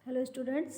Hello students,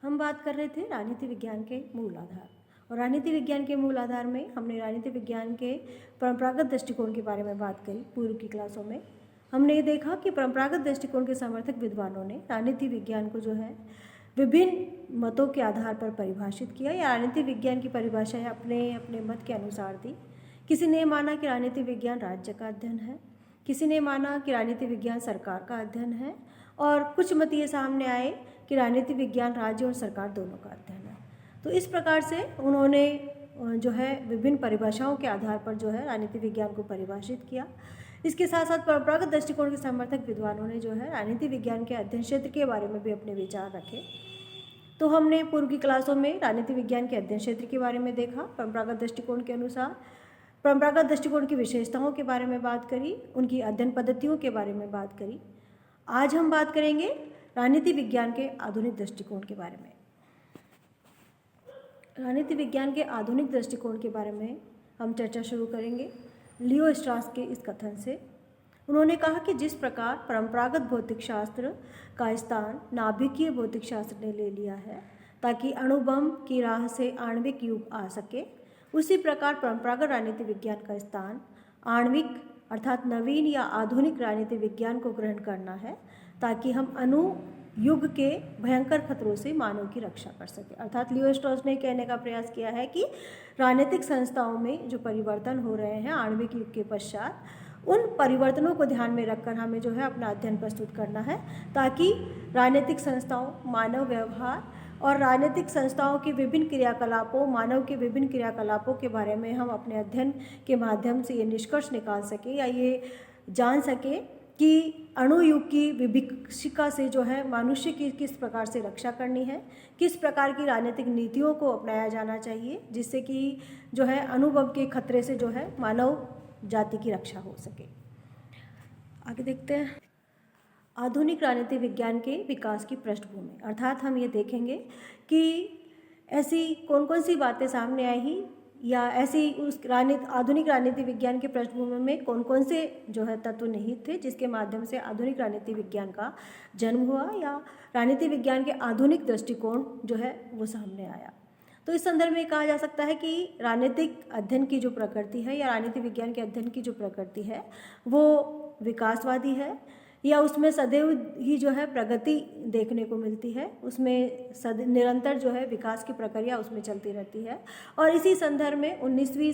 हम बात कर रहे थे राजनीति विज्ञान के मूल आधार। और राजनीति विज्ञान के मूल आधार में हमने राजनीति विज्ञान के परंपरागत दृष्टिकोण के बारे में बात करी। पूर्व की क्लासों में हमने ये देखा कि परंपरागत दृष्टिकोण के समर्थक विद्वानों ने राजनीति विज्ञान को जो है विभिन्न मतों के आधार पर परिभाषित किया या राजनीति विज्ञान की परिभाषा अपने अपने मत के अनुसार दी। किसी ने माना कि राजनीति विज्ञान राज्य का अध्ययन है, किसी ने माना कि राजनीति विज्ञान सरकार का अध्ययन है, और कुछ मत ये सामने आए कि राजनीति विज्ञान राज्य और सरकार दोनों का अध्ययन है। तो इस प्रकार से उन्होंने जो है विभिन्न परिभाषाओं के आधार पर जो है राजनीति विज्ञान को परिभाषित किया। इसके साथ साथ परंपरागत दृष्टिकोण के समर्थक विद्वानों ने जो है राजनीति विज्ञान के अध्ययन क्षेत्र के बारे में भी अपने विचार रखे। तो हमने पूर्व की क्लासों में राजनीति विज्ञान के अध्ययन क्षेत्र के बारे में देखा, परंपरागत दृष्टिकोण के अनुसार परंपरागत दृष्टिकोण की विशेषताओं के बारे में बात करी, उनकी अध्ययन पद्धतियों के बारे में बात करी। आज हम बात करेंगे राजनीति विज्ञान के आधुनिक दृष्टिकोण के बारे में। राजनीति विज्ञान के आधुनिक दृष्टिकोण के बारे में हम चर्चा शुरू करेंगे लियो स्ट्रास के इस कथन से। उन्होंने कहा कि जिस प्रकार परंपरागत भौतिक शास्त्र का स्थान नाभिकीय भौतिक शास्त्र ने ले लिया है ताकि अणुबम की राह से आणविक युग आ सके, उसी प्रकार परंपरागत राजनीति विज्ञान का स्थान आणविक अर्थात नवीन या आधुनिक राजनीति विज्ञान को ग्रहण करना है ताकि हम अणु युग के भयंकर खतरों से मानव की रक्षा कर सके। अर्थात लियो स्ट्रॉस ने कहने का प्रयास किया है कि राजनीतिक संस्थाओं में जो परिवर्तन हो रहे हैं आणविक युग के पश्चात, उन परिवर्तनों को ध्यान में रखकर हमें जो है अपना अध्ययन प्रस्तुत करना है ताकि राजनीतिक संस्थाओं, मानव व्यवहार और राजनीतिक संस्थाओं के विभिन्न क्रियाकलापों, मानव के विभिन्न क्रियाकलापों के बारे में हम अपने अध्ययन के माध्यम से ये निष्कर्ष निकाल सके या ये जान सके कि अणु युग की विभीषिका से जो है मनुष्य की किस प्रकार से रक्षा करनी है, किस प्रकार की राजनीतिक नीतियों को अपनाया जाना चाहिए जिससे कि जो है अनुभव के खतरे से जो है मानव जाति की रक्षा हो सके। आगे देखते हैं आधुनिक राजनीति विज्ञान के विकास की पृष्ठभूमि। अर्थात हम ये देखेंगे कि ऐसी कौन कौन सी बातें सामने आई ही या ऐसी उस आधुनिक राजनीति विज्ञान के पृष्ठभूमि में कौन कौन से जो है तत्व निहित थे जिसके माध्यम से आधुनिक राजनीति विज्ञान का जन्म हुआ या राजनीति विज्ञान के आधुनिक दृष्टिकोण जो है वो सामने आया। तो इस संदर्भ में कहा जा सकता है कि राजनीतिक अध्ययन की जो प्रकृति है या राजनीति विज्ञान के अध्ययन की जो प्रकृति है वो विकासवादी है या उसमें सदैव ही जो है प्रगति देखने को मिलती है, उसमें निरंतर जो है विकास की प्रक्रिया उसमें चलती रहती है। और इसी संदर्भ में 19वीं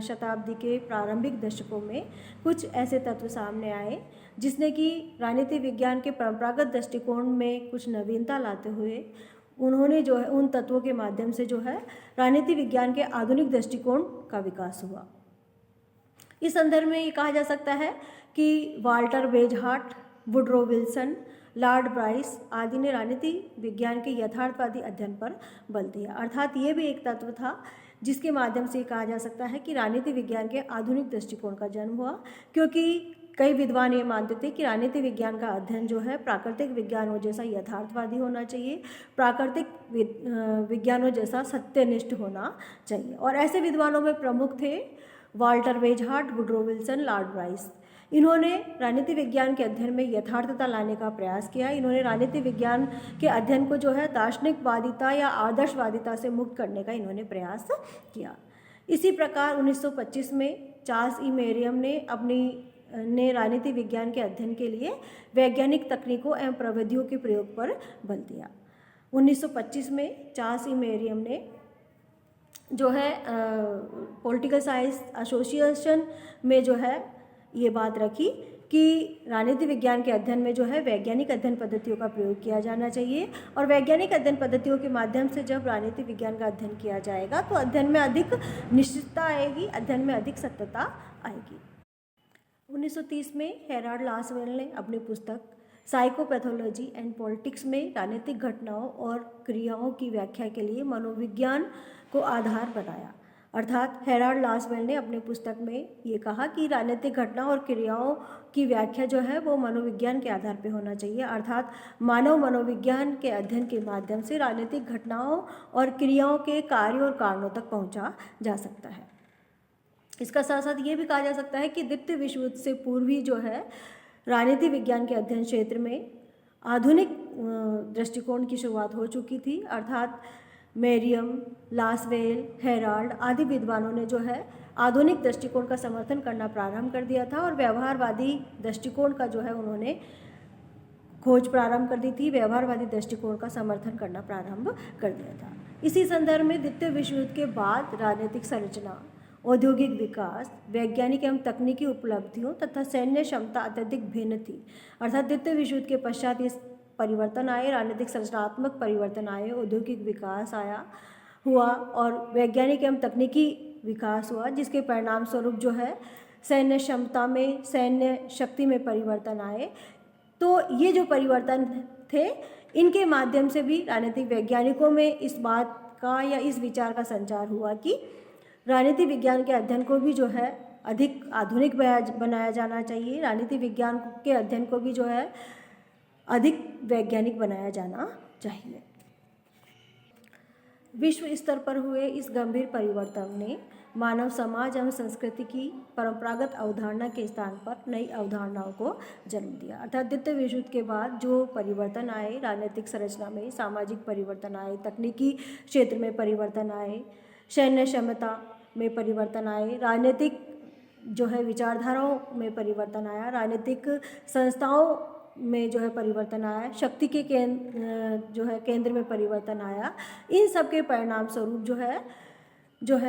शताब्दी के प्रारंभिक दशकों में कुछ ऐसे तत्व सामने आए जिसने कि राजनीति विज्ञान के परंपरागत दृष्टिकोण में कुछ नवीनता लाते हुए उन्होंने जो है उन तत्वों के माध्यम से जो है राजनीति विज्ञान के आधुनिक दृष्टिकोण का विकास हुआ। इस संदर्भ में ये कहा जा सकता है कि वाल्टर वेजहार्ट, वुडरो विल्सन, लॉर्ड ब्राइस आदि ने राजनीति विज्ञान के यथार्थवादी अध्ययन पर बल दिया। अर्थात ये भी एक तत्व था जिसके माध्यम से कहा जा सकता है कि राजनीति विज्ञान के आधुनिक दृष्टिकोण का जन्म हुआ, क्योंकि कई विद्वान ये मानते थे कि राजनीति विज्ञान का अध्ययन जो है प्राकृतिक विज्ञानों जैसा यथार्थवादी होना चाहिए, प्राकृतिक विज्ञानों जैसा सत्यनिष्ठ होना चाहिए। और ऐसे विद्वानों में प्रमुख थे वाल्टर वेजहार्ट, वुडरो विल्सन, लॉर्ड ब्राइस। इन्होंने राजनीति विज्ञान के अध्ययन में यथार्थता लाने का प्रयास किया। इन्होंने राजनीति विज्ञान के अध्ययन को जो है दार्शनिकवादिता या आदर्शवादिता से मुक्त करने का इन्होंने प्रयास किया। इसी प्रकार 1925 में चार्ल्स ई मेरियम ने राजनीति विज्ञान के अध्ययन के लिए वैज्ञानिक तकनीकों एवं प्रविधियों के प्रयोग पर बल दिया। 1925 में चार्ल्स ई मेरियम ने जो है पॉलिटिकल साइंस एसोसिएशन में जो है ये बात रखी कि राजनीति विज्ञान के अध्ययन में जो है वैज्ञानिक अध्ययन पद्धतियों का प्रयोग किया जाना चाहिए और वैज्ञानिक अध्ययन पद्धतियों के माध्यम से जब राजनीति विज्ञान का अध्ययन किया जाएगा तो अध्ययन में अधिक निश्चितता आएगी, अध्ययन में अधिक सत्यता आएगी। 1930 में हेराल्ड लासवेल ने अपनी पुस्तक साइकोपैथोलॉजी एंड पॉलिटिक्स में राजनीतिक घटनाओं और क्रियाओं की व्याख्या के लिए मनोविज्ञान को आधार बनाया। अर्थात हेराल्ड लासवेल ने अपनी पुस्तक में ये कहा कि राजनीतिक घटनाओं और क्रियाओं की व्याख्या जो है वो मनोविज्ञान के आधार पर होना चाहिए। अर्थात मानव मनोविज्ञान के अध्ययन के माध्यम से राजनीतिक घटनाओं और क्रियाओं के कार्यों और कारणों तक पहुँचा जा सकता है। इसका साथ साथ ये भी कहा जा सकता है कि द्वितीय विश्व युद्ध से पूर्व ही जो है राजनीति विज्ञान के अध्ययन क्षेत्र में आधुनिक दृष्टिकोण की शुरुआत हो चुकी थी, अर्थात मेरियम, लासवेल, हेराल्ड आदि विद्वानों ने जो है आधुनिक दृष्टिकोण का समर्थन करना प्रारंभ कर दिया था और व्यवहारवादी दृष्टिकोण का जो है उन्होंने खोज प्रारंभ कर दी थी, व्यवहारवादी दृष्टिकोण का समर्थन करना प्रारंभ कर दिया था। इसी संदर्भ में द्वितीय विश्व युद्ध के बाद राजनीतिक संरचना, औद्योगिक विकास, वैज्ञानिक एवं तकनीकी उपलब्धियों तथा सैन्य क्षमता अत्यधिक भिन्न थी। अर्थात द्वितीय विश्व युद्ध के पश्चात इस परिवर्तन आए, राजनीतिक संरचनात्मक परिवर्तन आए, औद्योगिक विकास हुआ और वैज्ञानिक एवं तकनीकी विकास हुआ, जिसके परिणाम स्वरूप जो है सैन्य क्षमता में, सैन्य शक्ति में परिवर्तन आए। तो ये जो परिवर्तन थे, इनके माध्यम से भी राजनीतिक वैज्ञानिकों में इस बात का या इस विचार का संचार हुआ कि राजनीति विज्ञान के अध्ययन को भी जो है अधिक आधुनिक बनाया जाना चाहिए, राजनीति विज्ञान के अध्ययन को भी जो है अधिक वैज्ञानिक बनाया जाना चाहिए। विश्व स्तर पर हुए इस गंभीर परिवर्तन ने मानव समाज एवं संस्कृति की परंपरागत अवधारणा के स्थान पर नई अवधारणाओं को जन्म दिया। अर्थात द्वितीय विश्व युद्ध के बाद जो परिवर्तन आए, राजनीतिक संरचना में सामाजिक परिवर्तन आए, तकनीकी क्षेत्र में परिवर्तन आए, सैन्य क्षमता में परिवर्तन आए, राजनीतिक जो है विचारधाराओं में परिवर्तन आया, राजनीतिक संस्थाओं में जो है परिवर्तन आया, शक्ति के केंद्र में परिवर्तन आया। इन सब के परिणाम स्वरूप जो है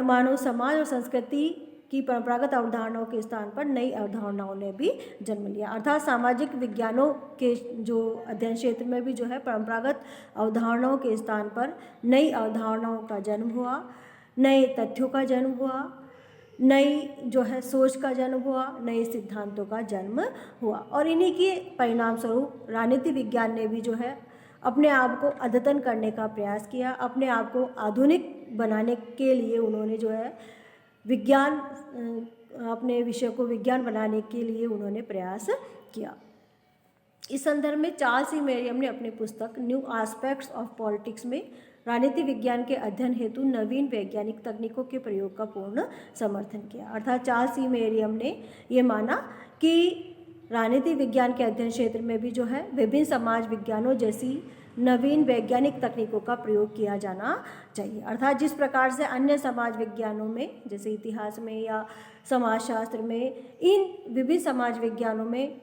मानव समाज और संस्कृति की परंपरागत अवधारणाओं के स्थान पर नई अवधारणाओं ने भी जन्म लिया। अर्थात सामाजिक विज्ञानों के जो अध्ययन क्षेत्र में भी जो है परंपरागत अवधारणाओं के स्थान पर नई अवधारणाओं का जन्म हुआ, नए तथ्यों का जन्म हुआ, नई जो है सोच का जन्म हुआ, नए सिद्धांतों का जन्म हुआ। और इन्हीं के परिणाम स्वरूप राजनीति विज्ञान ने भी जो है अपने आप को अद्यतन करने का प्रयास किया, अपने आप को आधुनिक बनाने के लिए उन्होंने जो है विज्ञान, अपने विषय को विज्ञान बनाने के लिए उन्होंने प्रयास किया। इस संदर्भ में चार्ल्स ई मेरियम ने अपनी पुस्तक न्यू एस्पेक्ट्स ऑफ पॉलिटिक्स में राजनीति विज्ञान के अध्ययन हेतु नवीन वैज्ञानिक तकनीकों के प्रयोग का पूर्ण समर्थन किया। अर्थात चार्ल्स ई मेरियम ने ये माना कि राजनीति विज्ञान के अध्ययन क्षेत्र में भी जो है विभिन्न समाज विज्ञानों जैसी नवीन वैज्ञानिक तकनीकों का प्रयोग किया जाना चाहिए। अर्थात जिस प्रकार से अन्य समाज विज्ञानों में, जैसे इतिहास में या समाजशास्त्र में, इन विभिन्न समाज विज्ञानों में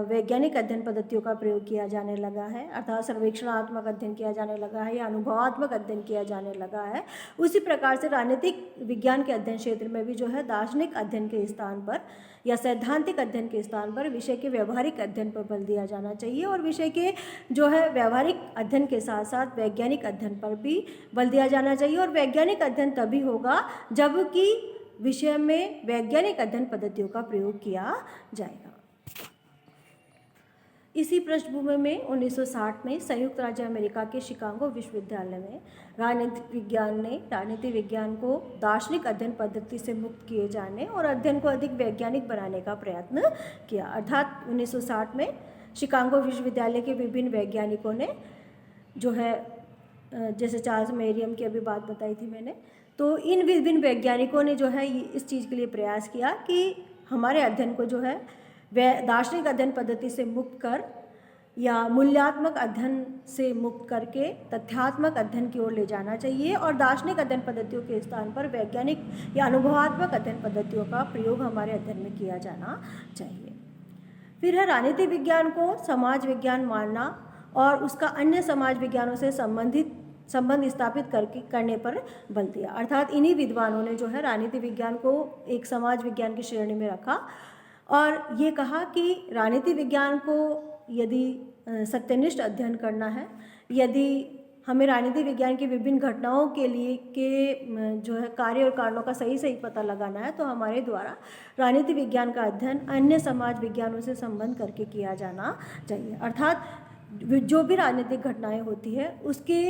वैज्ञानिक अध्ययन पद्धतियों का प्रयोग किया जाने लगा है, अर्थात सर्वेक्षणात्मक अध्ययन किया जाने लगा है या अनुभवात्मक अध्ययन किया जाने लगा है, उसी प्रकार से राजनीतिक विज्ञान के अध्ययन क्षेत्र में भी जो है दार्शनिक अध्ययन के स्थान पर या सैद्धांतिक अध्ययन के स्थान पर विषय के व्यवहारिक अध्ययन पर बल दिया जाना चाहिए और विषय के जो है व्यवहारिक अध्ययन के साथ साथ वैज्ञानिक अध्ययन पर भी बल दिया जाना चाहिए। और वैज्ञानिक अध्ययन तभी होगा जबकि विषय में वैज्ञानिक अध्ययन पद्धतियों का प्रयोग किया जाएगा। इसी पृष्ठभूमि में 1960 में संयुक्त राज्य अमेरिका के शिकागो विश्वविद्यालय में राजनीति विज्ञान को दार्शनिक अध्ययन पद्धति से मुक्त किए जाने और अध्ययन को अधिक वैज्ञानिक बनाने का प्रयत्न किया। अर्थात 1960 में शिकागो विश्वविद्यालय के विभिन्न वैज्ञानिकों ने जो है, जैसे चार्ल्स मेरियम की अभी बात बताई थी मैंने, तो इन विभिन्न वैज्ञानिकों ने जो है इस चीज़ के लिए प्रयास किया कि हमारे अध्ययन को जो है दार्शनिक अध्ययन पद्धति से मुक्त कर या मूल्यात्मक अध्ययन से मुक्त करके तथ्यात्मक अध्ययन की ओर ले जाना चाहिए और दार्शनिक अध्ययन पद्धतियों के स्थान पर वैज्ञानिक या अनुभवात्मक अध्ययन पद्धतियों का प्रयोग हमारे अध्ययन में किया जाना चाहिए। फिर है राजनीति विज्ञान को समाज विज्ञान मानना और उसका अन्य समाज विज्ञानों से संबंध स्थापित करने पर बल दिया। अर्थात इन्हीं विद्वानों ने जो है राजनीति विज्ञान को एक समाज विज्ञान की श्रेणी में रखा और ये कहा कि राजनीति विज्ञान को यदि सत्यनिष्ठ अध्ययन करना है, यदि हमें राजनीति विज्ञान की विभिन्न घटनाओं के जो है कार्य और कारणों का सही पता लगाना है, तो हमारे द्वारा राजनीति विज्ञान का अध्ययन अन्य समाज विज्ञानों से संबंध करके किया जाना चाहिए। अर्थात जो भी राजनीतिक घटनाएं होती है उसके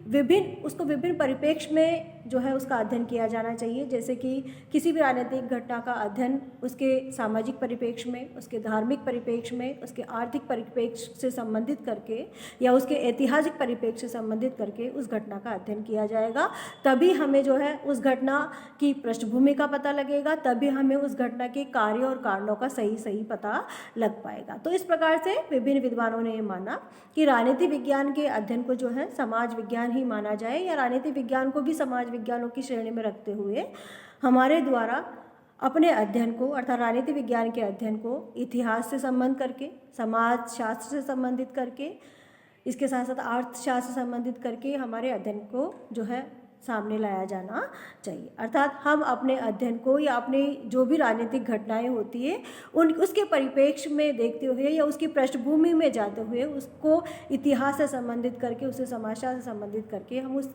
उसको विभिन्न परिप्रेक्ष्य में जो है उसका अध्ययन किया जाना चाहिए। जैसे कि किसी भी राजनीतिक घटना का अध्ययन उसके सामाजिक परिप्रेक्ष्य में, उसके धार्मिक परिप्रेक्ष्य में, उसके आर्थिक परिप्रेक्ष्य से संबंधित करके या उसके ऐतिहासिक परिप्रेक्ष्य से संबंधित करके उस घटना का अध्ययन किया जाएगा। तभी हमें जो है उस घटना की पृष्ठभूमि का पता लगेगा, तभी हमें उस घटना के कार्यों और कारणों का सही पता लग पाएगा। तो इस प्रकार से विभिन्न विद्वानों ने माना कि राजनीति विज्ञान के अध्ययन को जो है समाज विज्ञान ही माना जाए, या राजनीति विज्ञान को भी समाज विज्ञानों की श्रेणी में रखते हुए हमारे द्वारा अपने अध्ययन को, अर्थात राजनीति विज्ञान के अध्ययन को इतिहास से संबंध करके, समाज शास्त्र से संबंधित करके, इसके साथ साथ अर्थशास्त्र से संबंधित करके हमारे अध्ययन को जो है सामने लाया जाना चाहिए। अर्थात हम अपने अध्ययन को या अपनी जो भी राजनीतिक घटनाएं होती है उसके परिप्रेक्ष्य में देखते हुए या उसकी पृष्ठभूमि में जाते हुए उसको इतिहास से संबंधित करके, उसे समाजशास्त्र से संबंधित करके हम उस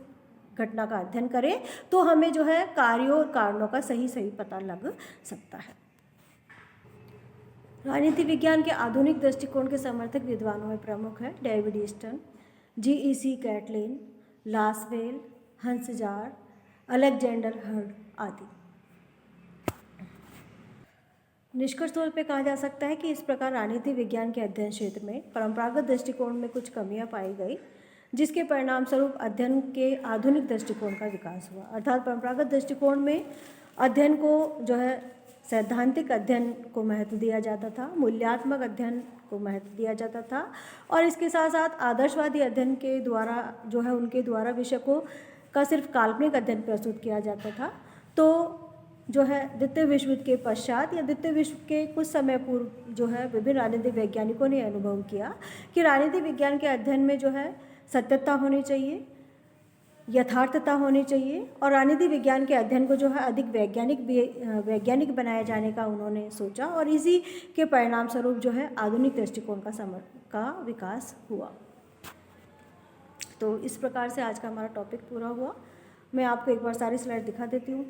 घटना का अध्ययन करें, तो हमें जो है कार्यों और कारणों का सही पता लग सकता है। राजनीति विज्ञान के आधुनिक दृष्टिकोण के समर्थक विद्वानों में प्रमुख है David Easton, G.E.C. Catlin, Lasswell, Hans जार, अलेक्जेंडर हर्ड आदि। निष्कर्ष तौर पे कहा जा सकता है कि इस प्रकार राजनीति विज्ञान के अध्ययन क्षेत्र में परंपरागत दृष्टिकोण में कुछ कमियां पाई गई, जिसके परिणाम स्वरूप अध्ययन के आधुनिक दृष्टिकोण का विकास हुआ। अर्थात परंपरागत दृष्टिकोण में अध्ययन को जो है सैद्धांतिक अध्ययन को महत्व दिया जाता था, मूल्यात्मक अध्ययन को महत्व दिया जाता था, और इसके साथ साथ आदर्शवादी अध्ययन के द्वारा जो है उनके द्वारा विषय को का सिर्फ काल्पनिक अध्ययन प्रस्तुत किया जाता था। तो जो है द्वितीय विश्व युद्ध के पश्चात या द्वितीय विश्व के कुछ समय पूर्व जो है विभिन्न राजनीतिक वैज्ञानिकों ने अनुभव किया कि राजनीति विज्ञान के अध्ययन में जो है सत्यता होनी चाहिए, यथार्थता होनी चाहिए, और राजनीति विज्ञान के अध्ययन को जो है अधिक वैज्ञानिक बनाए जाने का उन्होंने सोचा, और इसी के परिणाम स्वरूप जो है आधुनिक दृष्टिकोण का विकास हुआ। तो इस प्रकार से आज का हमारा टॉपिक पूरा हुआ। मैं आपको एक बार सारी स्लाइड दिखा देती हूँ।